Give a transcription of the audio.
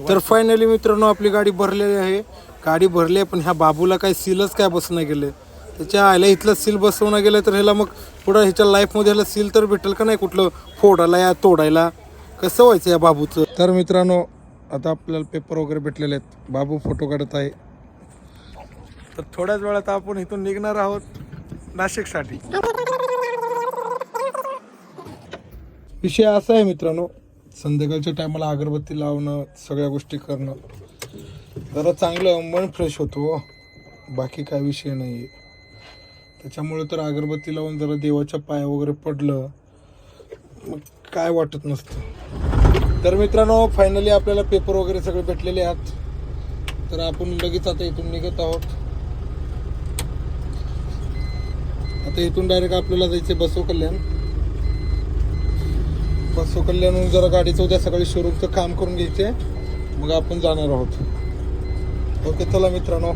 तर फायनली मित्रांनो आपली गाडी भरलेली आहे. गाडी भरली आहे, पण ह्या बाबूला काय सीलच काय बसणं गेले. त्याच्या आयला इथलं सील बसवणं गेलं तर ह्याला मग पुढं ह्याच्या लाईफमध्ये ह्याला सील तर भेटेल का नाही कुठलं फोडायला या तोडायला. कसं व्हायचं या बाबूचं. तर मित्रांनो आता आपल्याला पेपर वगैरे भेटलेले आहेत. बाबू फोटो काढत आहे. तर थोड्याच वेळात आपण इथून निघणार आहोत नाशिकसाठी. विषय असा आहे मित्रांनो, संध्याकाळच्या टायमाला अगरबत्ती लावणं, सगळ्या गोष्टी करणं जरा चांगलं मन फ्रेश होतो. बाकी काय विषय नाही आहे. त्याच्यामुळे तर अगरबत्ती लावून जरा देवाच्या पाया वगैरे पडलं मग काय वाटत नसतं. तर मित्रांनो फायनली आपल्याला पेपर वगैरे सगळे भेटलेले आहेत. तर आपण लगेच आता इथून निघत आहोत. आता इथून डायरेक्ट आपल्याला जायचे बसव कल्याण. बसव कल्याणहून जरा गाडीचं उद्या सकाळी शोरूमचं काम करून घ्यायचे, मग आपण जाणार आहोत. ओके चला मित्रांनो.